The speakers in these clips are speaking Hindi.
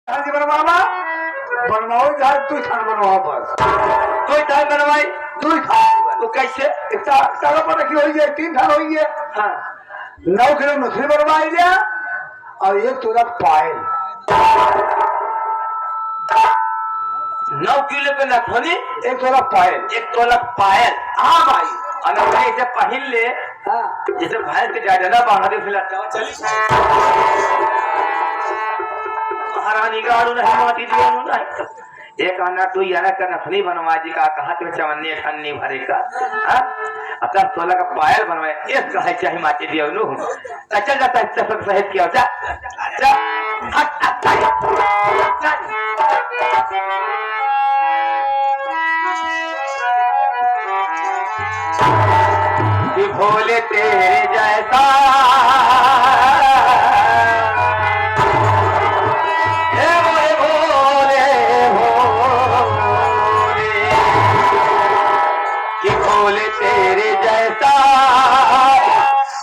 जी बनवावा बनवाओ जा तू खान बनवाओ बस कोई थाल बनवाई तू खान तो कैसे तारा पर रखी हुई है 3 थाल हुई है हाँ 9 किलो मछली बनवाई दिया और 1 तोला पायल 9 किलो के नथनी 1 तोला पायल 1 तोला पायल हाँ भाई अनोखे इसे पहन ले हाँ जैसे भैंस के जाडना बांधा दे फिलता चली महारानी गाड़ू नहीं माती दियो नहीं एक आना तू याना का नथनी बनवा जी का कहा तो चवन्नी ठन्नी भरे का हां अतः तोला का पायल बनवाए एक कहे चाहे माती दियो नु चल जाता है सब सहित किया जा जा कि भोले तेरे जैसा तेरे जैसा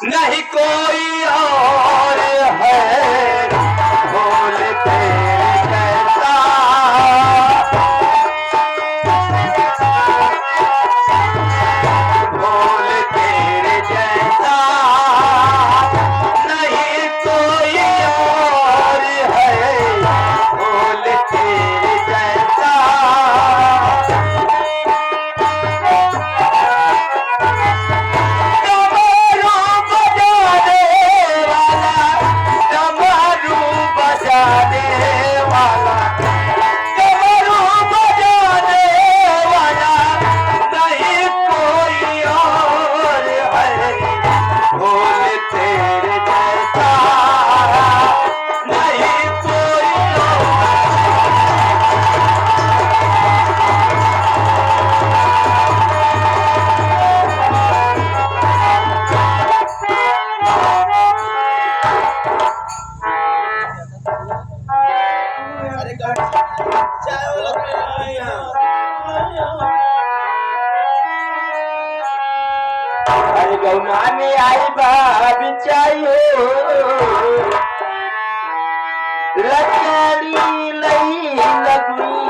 नहीं कोई और है बोल तेरे जैसा बोल तेरे जैसा नहीं कोई और है बोल तेरे जैसा गौना में आई बाबी चाहिए लकड़ी लई लगुइया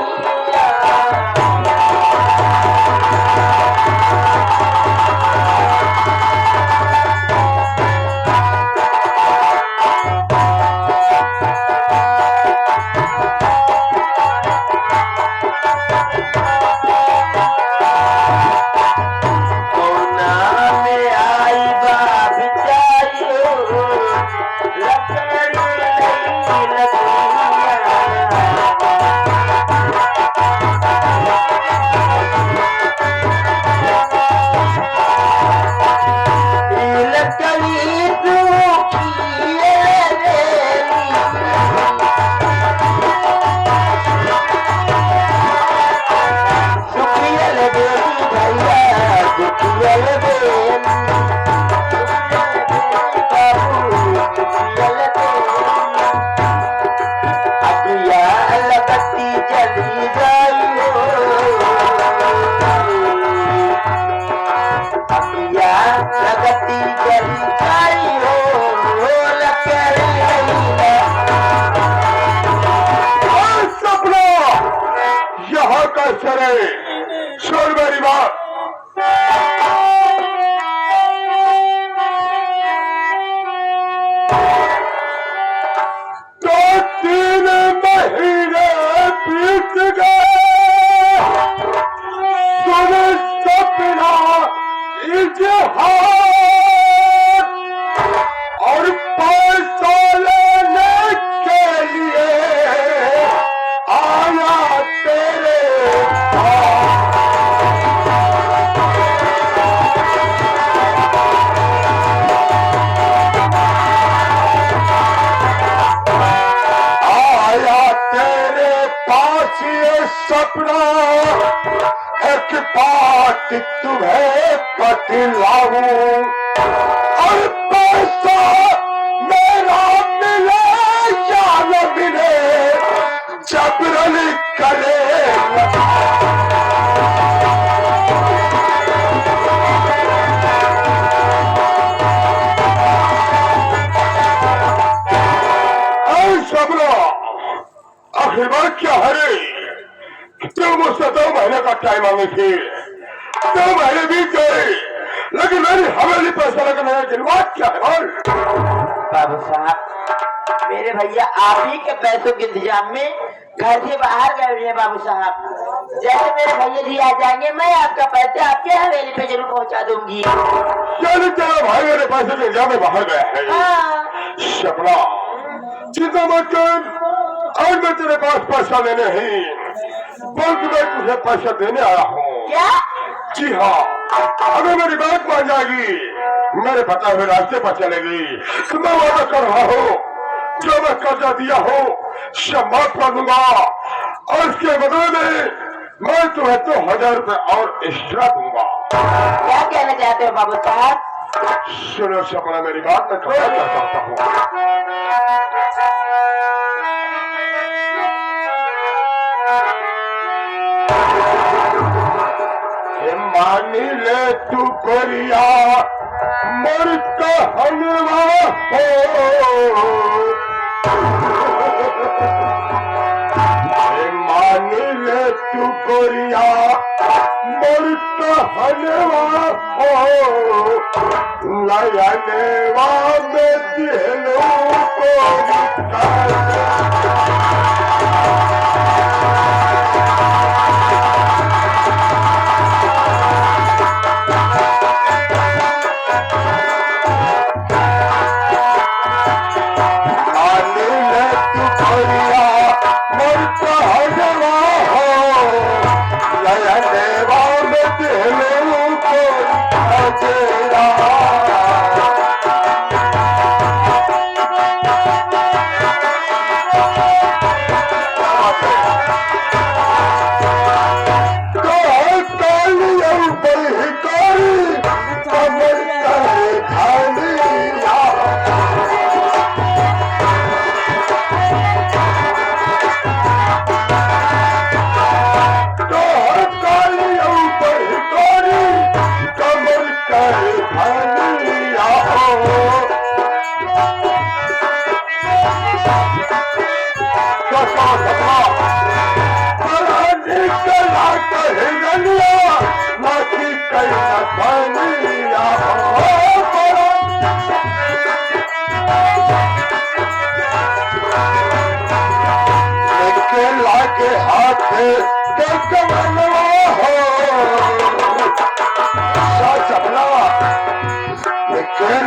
और पैसा लेने के लिए आया तेरे आया तेरे पास ये सपना एक बात तुम्हें बतलाऊं और पैसा मेरा मिले या न मिले जबरन करे सबरा आखिर बात क्या है रे? तुम मुझसे 2 महीने का टाइम मांगी थी, 2 महीने बीत गए, लेकिन मेरी हवेली पैसा लगना है। बात क्या है बोल? बाबू साहब, मेरे भैया आप ही के पैसों के इंतजाम में घर से बाहर गए हुए हैं बाबू साहब। जैसे मेरे भैया जी आ जाएंगे, मैं आपका पैसे आपके हवेली पे जरूर पहुंचा दूंगी। चलो चलो भाई, मेरे पैसे के इंतजाम में बाहर गया है। हाँ। सपना चिंता मत कर, और मैं तेरे पास पैसा लेने ही बल्कि मैं तुझे पैसा देने आया हूँ। क्या? जी हाँ, अगर मेरी बात मान जाएगी, मेरे बताए हुए रास्ते पर चलेगी, तो मैं वादा कर रहा हूँ, जो मैं कर्जा दिया हूँ सब माफ कर दूंगा, और इसके बदले में मैं तुम्हें 2000 रुपए और एक्स्ट्रा दूंगा। क्या कहना चाहते हो बाबू साहब? सुनो सपना, मेरी बात मैं कहना चाहता हूँ। मानी ले तू गोरिया मर कहनवा हो, मानी ले तू गोरिया मर कहनवा हो, नयनवा में दिलो को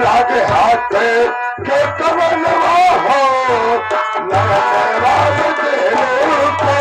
लागे हाथ के कमलवा हो, नयनवा में दिलो को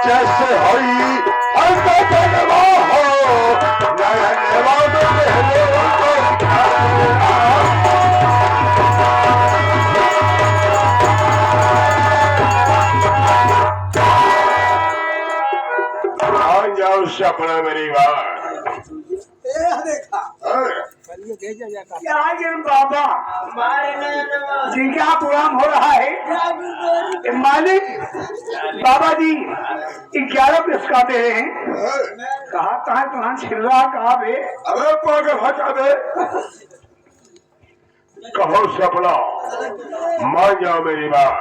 जैसे होई हल्का जनवा हो, नयनवा में दिलो को मान जाओ सपना मेरी बात। क्या ये बाबा जी क्या प्रोग्राम हो रहा है? मालिक बाबा जी 11 पीस का दे रहे हैं। कहा कहाँ छिल्ला कहा बे? अबे पागल हटा दे। कहो सपना, मान जाओ मेरी बात,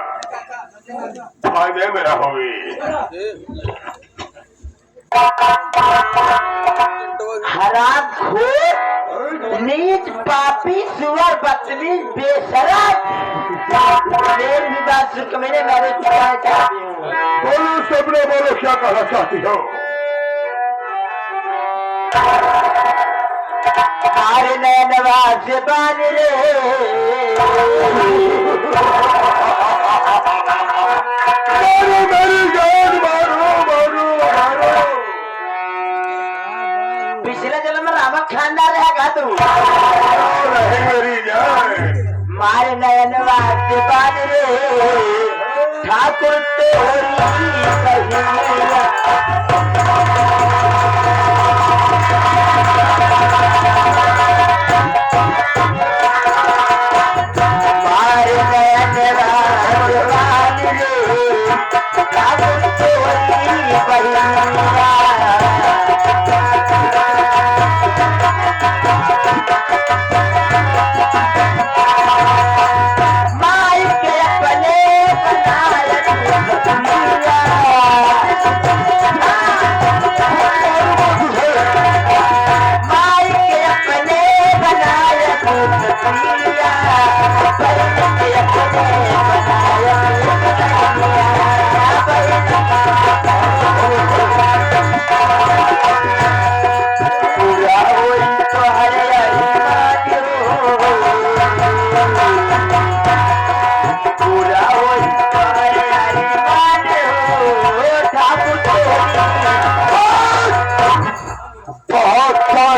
फायदे में रहोगी। हराम खोर, नीच, पापी, सुअर, बदतमीज, बेशरम। मेरी भी बात सुन के मैंने मैरिज करना चाहती हूँ। बोलो सबने, बोलो क्या कहना चाहती हो? मारे नैनवा से बान रे मारो मेरी जान, मारो मारो मारो। पिछले जन्म में रामक खानदार रहेगा तू। रहे मेरी जान। मारे नैनवा से बान रे ठाकुर तोरी कहिया।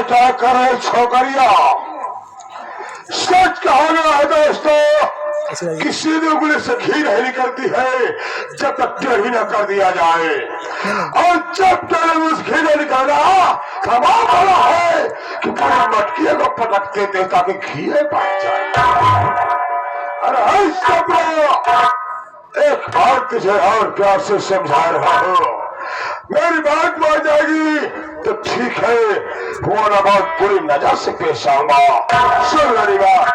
क्या करे छोकरिया, सच कहना है दोस्तों, किसी ने उंगली से घी नहीं निकलती है जब तक टेढ़ी न कर दिया जाए, और जब टेढ़ी उस घी ने निकलना कमाल वाला है कि पूरी मटकी को पटकते थे ताकि घी बच जाए। अरे सब एक बात तुझे और प्यार से समझा रहा हूँ, मेरी बात मान जाएगी तो ठीक है, वो ना बहुत बुरी नजर से पेश आऊंगा। सुन मेरी बात,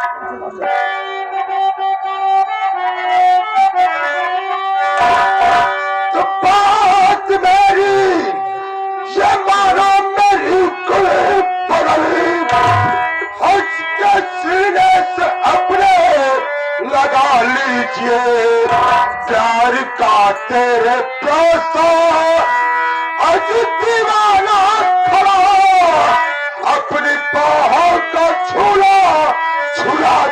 तो बात मेरी ये मानो मेरी कुल पगली उसके सीने से अपने लगा लीजिए, प्यार का तेरे प्यासा आज दीवाना खड़ा अपनी बाहों का छुड़ा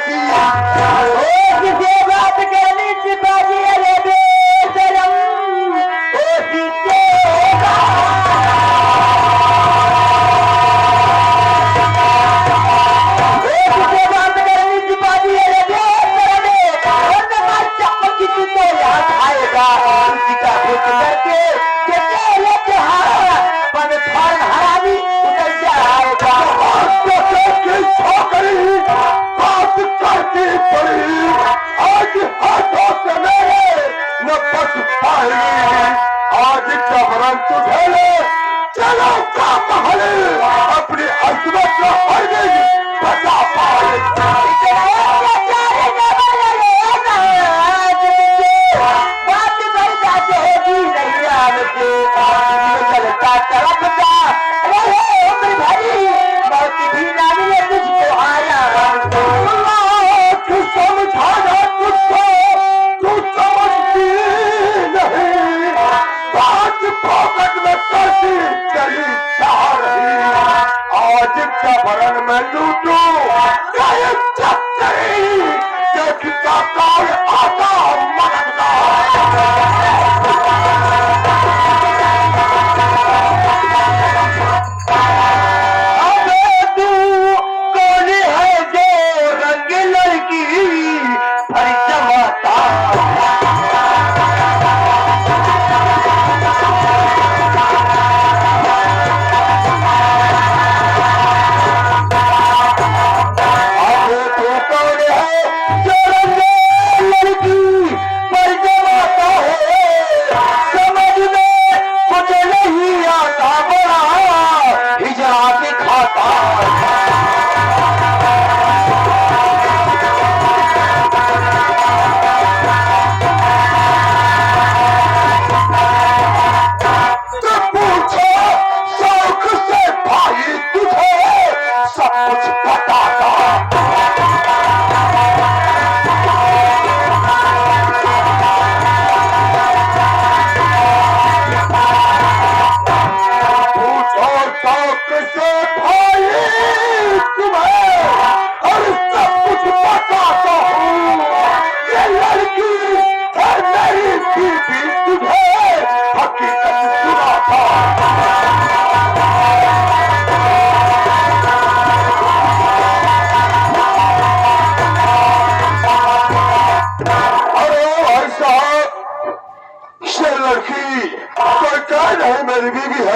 दिया। बात करनी सिपाही अरे बेशरम बात करनी सिपाही अरे चप्पल की तो याद आएगा उसी का करके बात करती पड़ी आज हाथों से मेरे न बच पाएगी, आज कमरन तुझे ले चलो का महल अपनी अजमत न पाएगी बचा पाएगी। समझाना तुझको तू समझती नहीं, बात पॉकेट में करती चली जा रही, आज कबरन में लूटू गए चक्करी देखता कौन आता मददगार।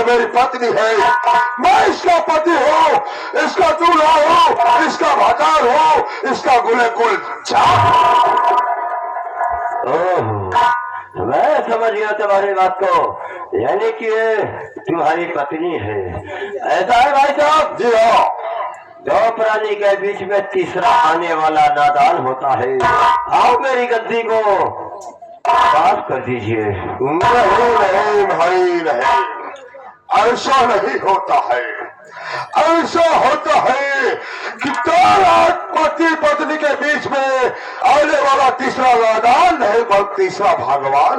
यह मेरी पत्नी है, मैं इसका पति हूँ, इसका दूल्हा हूँ, इसका भतार हूँ, इसका गुले कुल चाप। मैं समझ गया तुम्हारी बात को, यानी कि ये तुम्हारी पत्नी है, ऐसा है भाई साहब? जी हाँ। दो प्राणी के बीच में तीसरा आने वाला नादान होता है। आओ मेरी गद्दी को पास कर दीजिए। नहीं भाई नहीं, ऐसा नहीं होता है। ऐसा होता है कि पति पत्नी के बीच में आने वाला तीसरा नादान नहीं बल्कि तीसरा भगवान।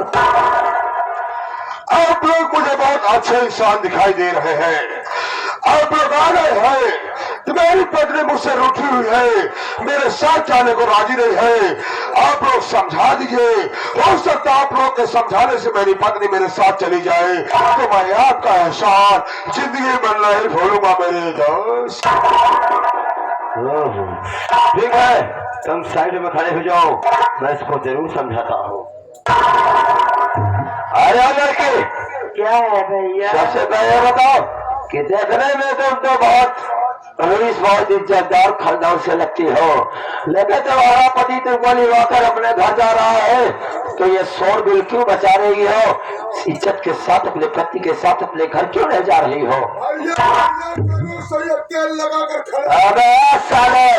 आप लोग मुझे बहुत अच्छे इंसान दिखाई दे रहे हैं, आप लोग आ रहे हैं तो मेरी पत्नी मुझसे रूठी हुई है, मेरे साथ जाने को राजी नहीं है। आप लोग समझा दीजिए, हो सकता आप लोग के समझाने से मेरी पत्नी मेरे साथ चली जाए, तो मैं आपका एहसान जिंदगी में नहीं भूलूंगा मेरे दोस्त। ठीक है, तुम साइड में खड़े हो जाओ, मैं इसको जरूर समझाता हूँ। अरे लड़के, क्या है भैया? सबसे पहले बताओ कि देखने में तुम तो बहुत बहुत इज्जतदार खानदान से लगती हो, लेकिन तुम्हारा पति तुमको निभाकर अपने घर जा रहा है, तो ये शोर बिल क्यों बचा रही हो? इज्जत के साथ अपने पति के साथ अपने घर क्यों नहीं जा रही हो? तेल लगा कर अबे साले,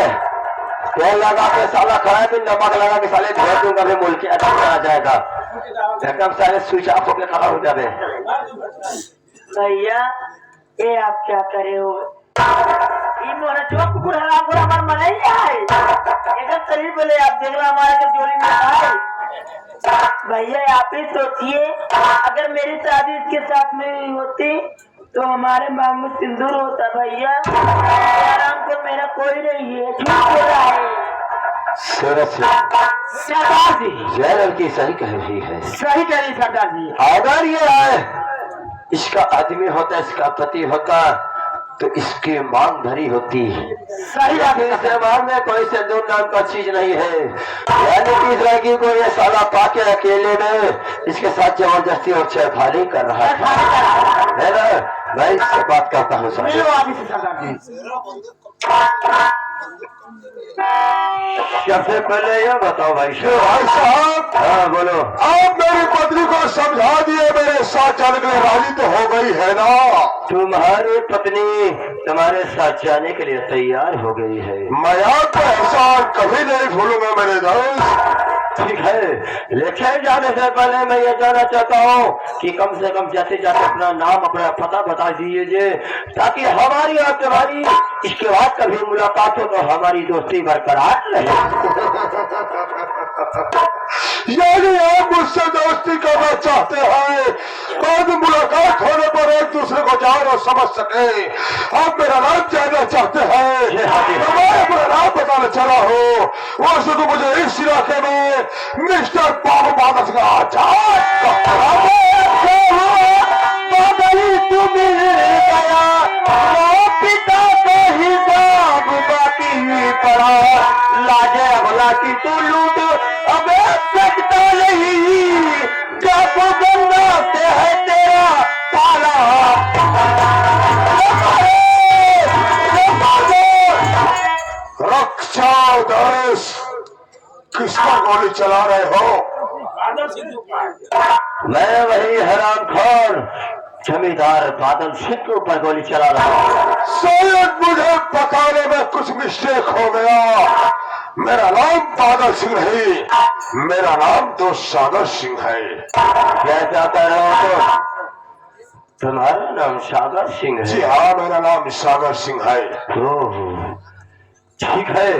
तेल लगा के साला खड़ा है, नमक लगा के साले भेज दूंगा, फिर मुल्क के अटक आ जाएगा, एकदम साले स्विच ऑफ होकर खड़ा हो जाए। भैया ये आप क्या करे हो? कुकुर हराम को हमार मनाई है, एकदम शरीर बोले आप देख लो हमारे के जोड़ी में है। भैया आप ही सोचिए, अगर मेरी शादी इसके साथ में होती तो हमारे मांग में सिंदूर होता। भैया आराम को मेरा कोई नहीं है, झूठ बोल रहा है। सरदार जी, जय लड़की सही कह रही है, सही कह रही सरदार जी। अगर ये है इसका आदमी होता, इसका पति होता, तो इसकी मांग भरी होती है। सही बात है, इस मांग में कोई सिंदूर नाम का चीज नहीं है, यानी कि इस लड़की को ये साला पाके अकेले में इसके साथ जबरदस्ती और छेड़खानी कर रहा है ना। मैं इससे बात करता हूँ सरदार जी। सबसे पहले ये बताओ भाई साहब, हाँ बोलो। आप मेरी पत्नी को समझा दिए, मेरे साथ जाने के लिए राजी तो हो गई है ना? तुम्हारी पत्नी तुम्हारे साथ जाने के लिए तैयार हो गई है। मैं आपका एहसान कभी नहीं भूलूंगा मेरे दोस्त। ठीक है, लेकिन जाने से पहले मैं ये जानना चाहता हूँ कि कम से कम जाते जाते अपना नाम अपना पता बता दीजिए, ताकि हमारी और तुम्हारी इसके बाद कभी मुलाकात हो तो हमारी दोस्ती बरकरार रहे। यानी आप मुझसे दोस्ती करना चाहते हैं, बाद मुलाकात होने पर एक दूसरे को जान और समझ सके। आप मेरा नाम जानना चाहते हैं, मैं अपना नाम बताना चला हूँ। वैसे तो मुझे इस इलाके में मिस्टर बाबू बादल का पिता का हिसाब बाकी पड़ा, लाजे भला की तू लूट अब सकता नहीं, जब गंगा से है तेरा ताला। रक्षा दर्श, किसका गोली चला रहे हो? मैं वही हराम खोर जमींदार बादल सिंह के ऊपर गोली चला रहा हूँ। शायद मुझे बताने में कुछ मिस्टेक हो गया। मेरा नाम बादल सिंह नहीं, मेरा नाम तो सागर सिंह है। क्या चाहता रहो? तुम्हारा नाम सागर सिंह है? जी हाँ, मेरा नाम सागर सिंह है। ठीक है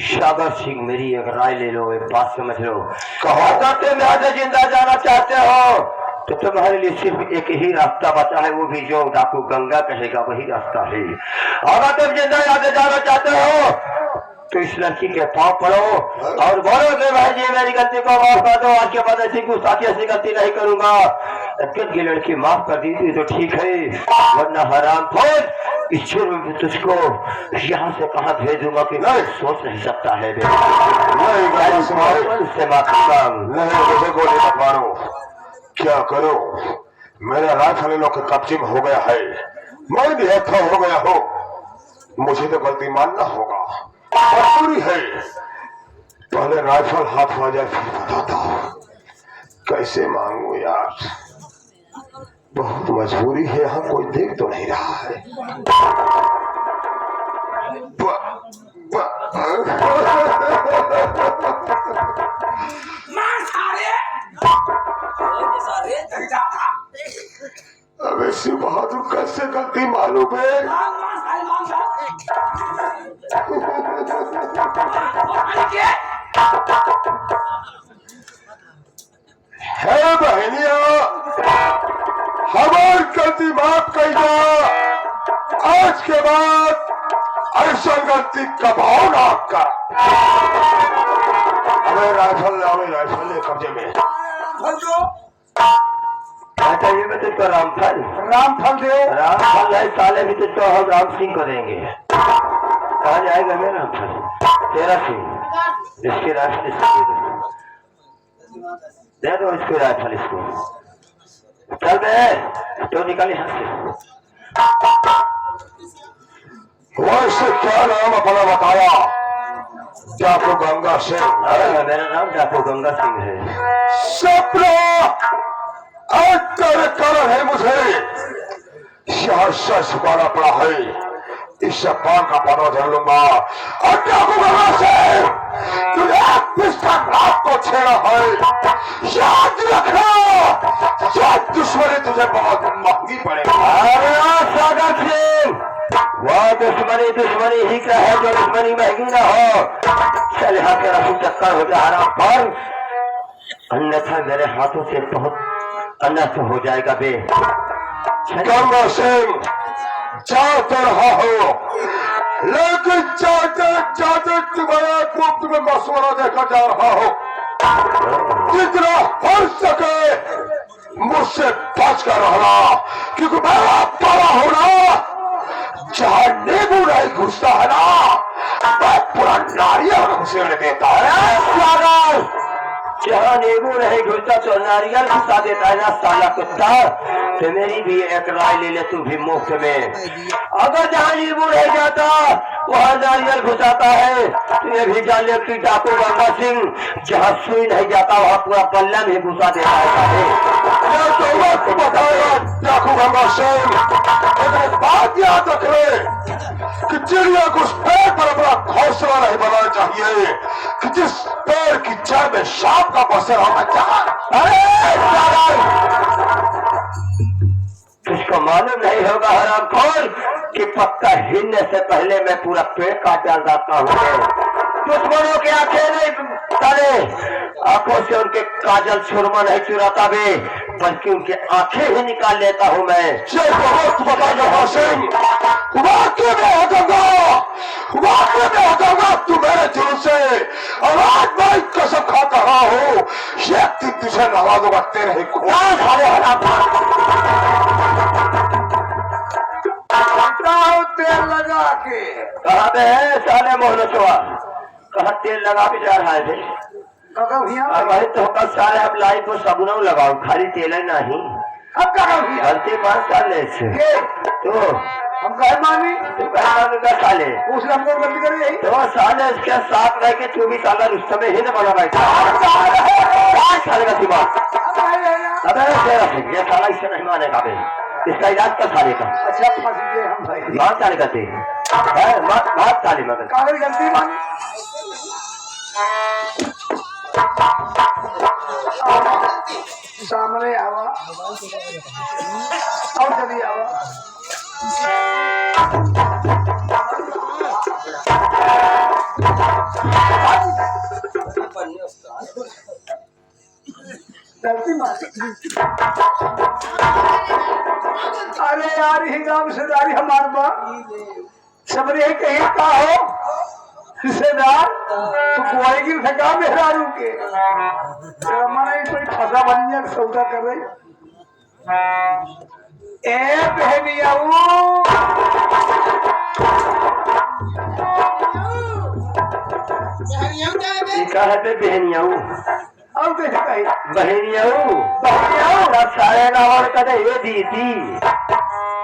सागर सिंह, मेरी एक राय ले लो, एक बात समझ लो। कहो। अगर तुम यहाँ से जिंदा जाना चाहते हो तो तुम्हारे लिए सिर्फ एक ही रास्ता बचा है, वो भी जो डाकू गंगा कहेगा वही रास्ता है। अगर तुम जिंदा यहाँ से जाना चाहते हो तो इस लड़की के पाँव पड़ो और बोलो कि भाई जी मेरी गलती को माफ कर दो, आज के बाद ऐसी गुस्ताखी ऐसी गलती नहीं करूंगा। अगर ये लड़की माफ कर दी थी तो ठीक है, वरना हराम खोर इस जुर्म में तुझको यहाँ से कहाँ भेजूंगा कि मैं सोच नहीं सकता है। नहीं, मुझे गोली मत मारो। क्या करो, मेरे राइफल लोग के कब्जे में हो गया है, मैं निहत्था हो गया हूँ। मुझे तो गलती मानना होगा, मजबूरी है। पहले राइफल हाथ में आ जाए फिर बताता हूँ कैसे मांगू यार। बहुत मजबूरी है, यहाँ कोई देख तो नहीं रहा है। अब ऐसी बहादुर कैसे गलती मालूम है? है बहनिया, हमारी गलती माफ कर दो। आज के बाद ऐसा गलती कबाओ ना कर। हमें राइफल ले कब्जे में। अच्छा ये मैं तुझको रामफल दे। रामफल है साले भी तुझको हम राम सिंह को देंगे। कहा जाएगा मेरा रामफल? तेरा सिंह। इसकी राइफल इसको दे दो, इसको राइफल इसको। चल बे तो निकाली हाथ से। वैसे क्या नाम अपना बताया? डाकू गंगा सिंह। मेरा नाम डाकू गंगा सिंह है। सपना आज तेरे कारण है मुझे यहाँ से छुपाना पड़ा है। इस पान का पता चल लूंगा और डाकू गंगा सिंह तुझे पिस्टल रात को छेड़ा है। याद रखना, यह दुश्मनी तुझे बहुत महंगी पड़ेगी। अरे सागर सिंह, वह दुश्मनी ही का है जो दुश्मनी महंगी ना हो। चल यहाँ तेरा चक्कर हो जा रहा पर, अन्यथा मेरे हाथों से बहुत अनर्थ हो जाएगा बे। गंगा सिंह जाते रहा हो, लेकिन जाते जाते तुम्हारे मुफ्त में मशवरा देकर जा रहा हो। जितना हो सके मुझसे बच कर रहना, क्योंकि मेरा बड़ा होना जहाँ नींबू नहीं घुसता है ना, मैं पूरा नारियल घुसेड़ देता है। जहाँ नींबू नहीं घुसता तो नारियल घुसा देता है ना साला कुत्ता। तो मेरी भी एक राय ले ले तू भी मुफ्त में। अगर जहाँ नींबू नहीं जाता वहाँ नारियल घुसाता है, तो ये भी जान ले कि डाकू गंगा सिंह जहाँ सुई नहीं जाता वहाँ पूरा बल्ला भी घुसा देता है। तो बताया डाकू गंगा सिंह, बात याद रख ले कि चिड़िया को उस पेड़ पर अपना घोंसला नहीं बनाना चाहिए कि जिस पेड़ की जड़ में सांप का बसेरा होना चाहिए। तुझको मालूम नहीं होगा हरामखोर कि पत्ता हिलने से पहले मैं पूरा पेड़ काट डाल जाता हूँ। दुश्मनों की आंखें नहीं तारे, आंखों से उनके काजल सुरमा नहीं चुराता बे, बल्कि उनके आंखें ही निकाल लेता हूँ मैं। वाकई में हटाऊंगा तू मेरे जुर्म से, और आज मैं कसम खाता रहा हूँ ये दिन तुझे नवा दूंगा तेरे ही तेल लगा के। कहा पे है साले मोहनचुआ, कहा तेल लगा के जा रहा है। वही तो कल सारे अब लाई को सबूना लगाओ, खाली तेल है नहीं। अब क्या गलती मान साले से तो हम कहे मानी तू कह साले उसने हमको गलती करी यही तो साले इसके साथ रह के तू भी साला रुस्तम ही न बना बैठा साले का दिमाग। अबे तेरा ये साला इससे नहीं मानेगा बे, इसका इलाज कर साले का। अच्छा फंसी हम भाई मार साले करते हैं, मार साले मगर कागज गलती मानी। सामने आवा और चलिए आवा। गलती मानी। अरे यार ही गाँव सेदारी हमारे बाप सबरे कहीं का हो सेदार तो कोई की फेंका मेहरारू के हमारा कोई फंसा बनिया सौदा कर रही ए बहनिया है बहनिया और बोलते हैं कहीं बहनियाऊ बहनियाऊ तब सारे नावर कदे ये दीदी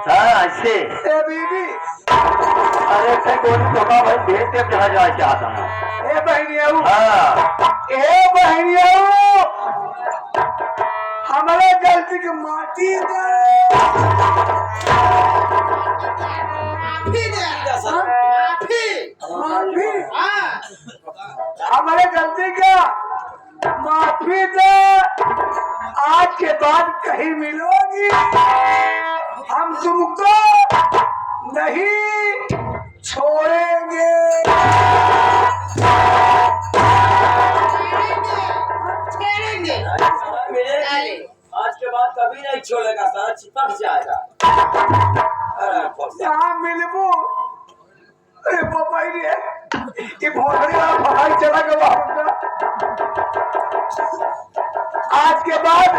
हाँ ऐसे ए बीबी अरे कहीं कोई धोखा भाई भेज के जहाँ जाना चाहता हूँ ए बहनियाऊ हाँ ए बहनियाऊ हमारे गलती की माटी माफी हमारे गलती का माफी दे आज के बाद कहीं मिलोगी हम तुमको नहीं छोड़ेंगे आज के बाद कभी नहीं छोड़ेगा, सारा चिपक जाएगा। यहाँ मिलबू अरे पापा ये भोसड़ी वाला पढ़ाई चला गया आज के बाद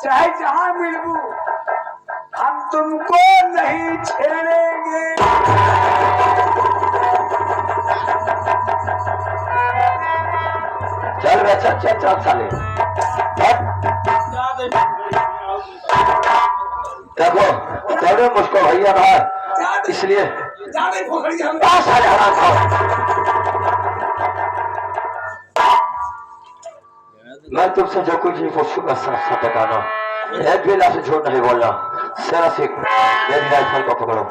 चाहे जहाँ मिलबू हम तुमको नहीं छेड़ेंगे चल बच्चा चल चल साले देखो चलो मुझको भैया बाहर इसलिए पास आ जा रहा था मैं तुमसे जो कुछ नहीं पूछूंगा सब बताना एक भी से झूठ नहीं बोलना सरा से मेरी राइफल को पकड़ो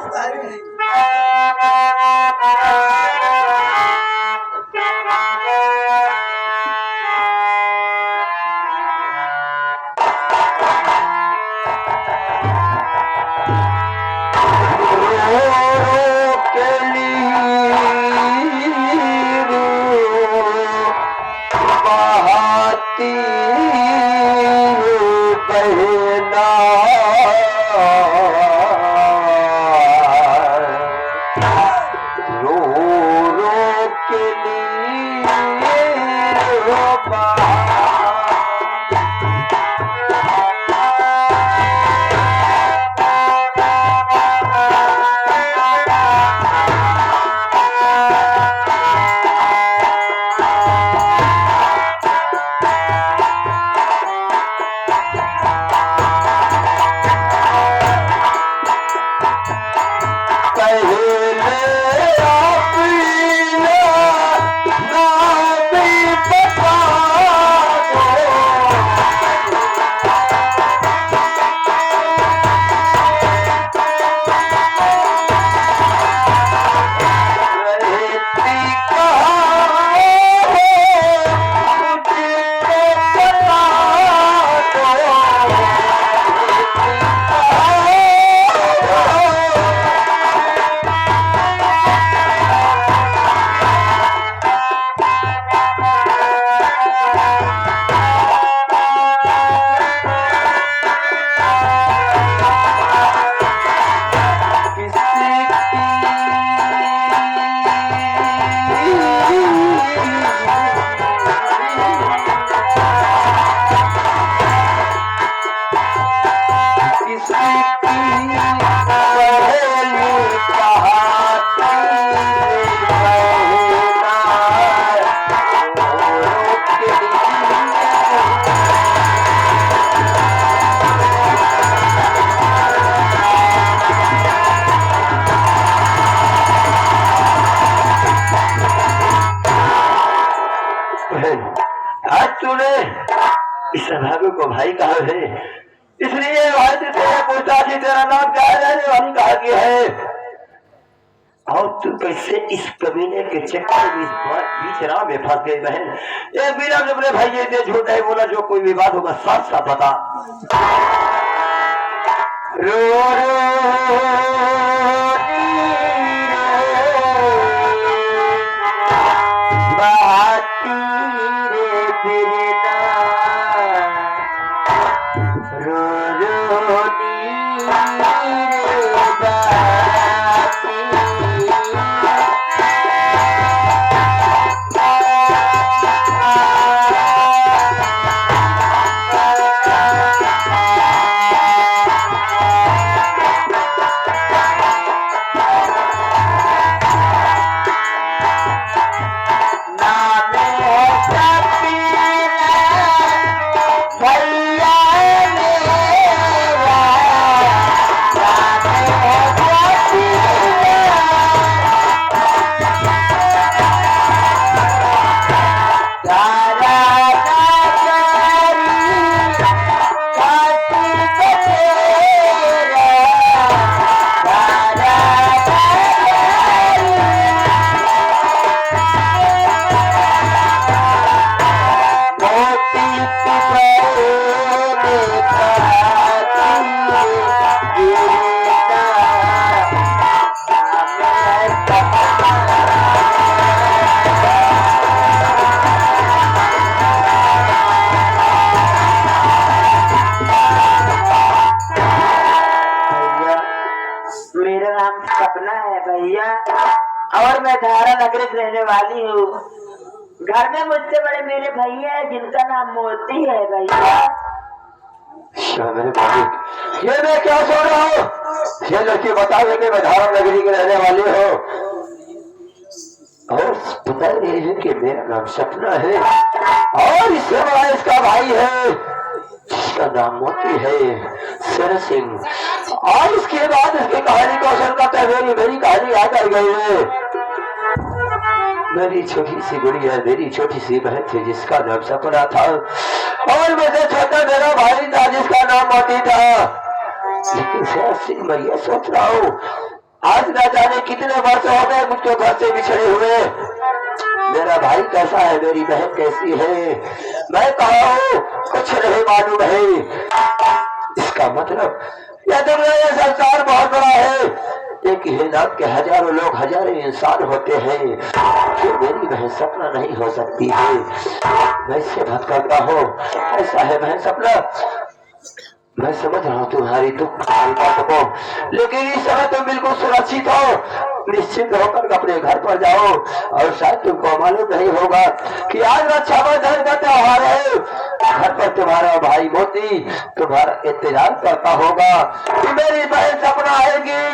इस सभागु को भाई कहा है इसलिए भाई से पूछा कि तेरा नाम क्या है रहने वाली कहा कि है और तू कैसे इस कमीने के चक्कर में बीच राह में फंस गई बहन ये बिना अपने भाई ये झूठ नहीं बोला जो कोई विवाद होगा साफ साफ बता रो नाम सपना है भैया और मैं धारा नगरी से रहने वाली हूँ। घर में मुझसे बड़े मेरे भैया है जिनका नाम मोती है भैया। मेरे मालिक, ये मैं क्या सुन रहा हूँ? ये लड़की बता दे कि मैं धारा नगरी के रहने वाली हूँ और पता नहीं है कि मेरा नाम सपना है और इससे बड़ा इसका भाई है जिसका नाम मोती है सर सिंह। और इसके बाद इसकी कहानी को सुनकर मेरी कहानी याद आ गई है। मेरी छोटी सी गुड़िया, मेरी छोटी सी बहन थी जिसका नाम सपना था और मुझसे छोटा मेरा भाई था जिसका नाम मोती था। लेकिन सर सिंह मैं ये सोच रहा हूँ आज न जाने कितने वर्ष हो गए मुझको घर से बिछड़े हुए। मेरा भाई कैसा है, मेरी बहन कैसी है, मैं कहा हूँ कुछ नहीं मालूम है। इसका मतलब यह दुनिया ये संसार बहुत बड़ा है। एक ही नाम के हजारों लोग, हजारों इंसान होते हैं। फिर मेरी बहन सपना नहीं हो सकती है। मैं इससे भटका हूँ। ऐसा है बहन सपना, मैं समझ रहा हूँ तुम्हारी दुख तुम्हारी बातों को, लेकिन इस समय तुम बिल्कुल सुरक्षित हो। निश्चिंत होकर अपने घर पर जाओ और शायद तुमको मालूम नहीं होगा कि आज रक्षाबंधन का त्योहार है। घर पर तुम्हारा भाई मोती तुम्हारा इंतजार करता होगा कि मेरी बहन सपना आएगी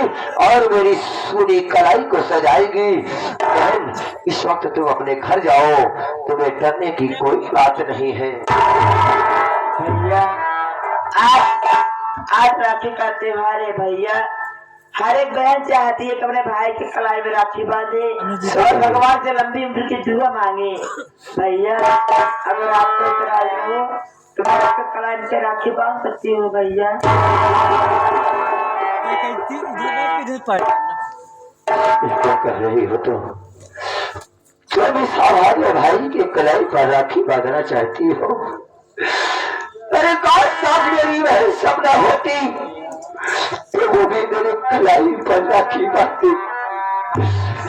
और मेरी सोनी कलाई को सजाएगी। बहन इस वक्त तुम अपने घर जाओ, तुम्हें डरने की कोई बात नहीं है। भैया आज राखी का त्योहार है भैया। हर एक बहन चाहती है कि अपने भाई के कलाई में राखी बांधे और भगवान से लंबी उम्र की दुआ मांगे। भैया अगर आपको इतराज हो तो मैं आपके कलाई में राखी बांध सकती हूँ भैया। क्या कर रही हो तुम इस हमारे भाई के कलाई पर राखी बांधना चाहती हो? अरे कौन साथ मेरी बहन सपना होती तो वो भी मेरे कलाई पर राखी बांधती,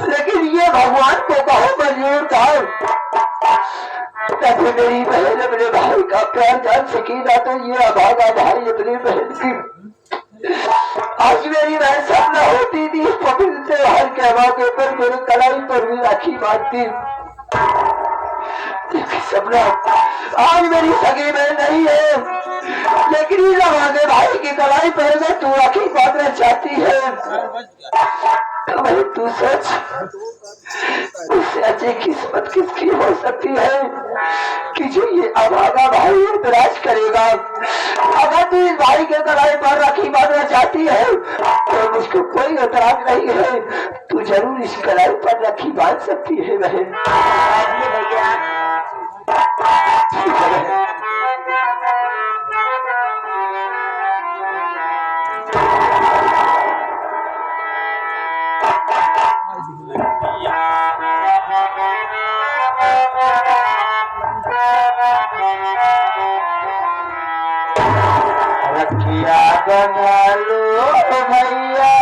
लेकिन ये भगवान को बहुत मंजूर था ताकि मेरी बहन अपने भाई का प्यार जान सकी। ना तो ये अभागा भाई अपनी बहन की आज मेरी बहन सपना होती थी पवित्र त्योहार के मौके पर मेरे कलाई पर भी राखी बांधती। सपना आज मेरी सगी बहन नहीं है, लेकिन इस हमारे भाई की कलाई पर में तू राखी बांधना चाहती है। तो भाई तू सोच उससे अच्छी किस्मत किसकी हो सकती है कि जो ये अभागा भाई इतराज करेगा। अगर तू इस भाई के कलाई पर राखी बांधना चाहती है तो मुझको कोई एतराज नहीं है, तू जरूर इस कलाई पर राखी बांध सकती है बहन। भैया रखिया बना लो भैया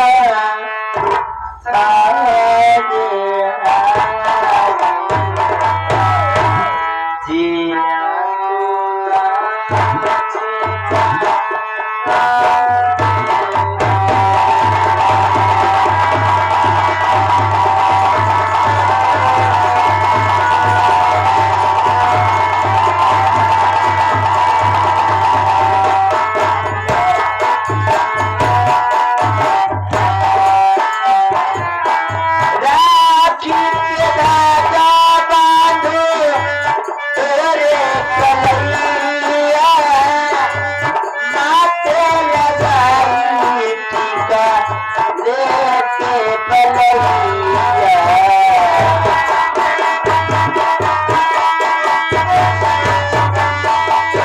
लेके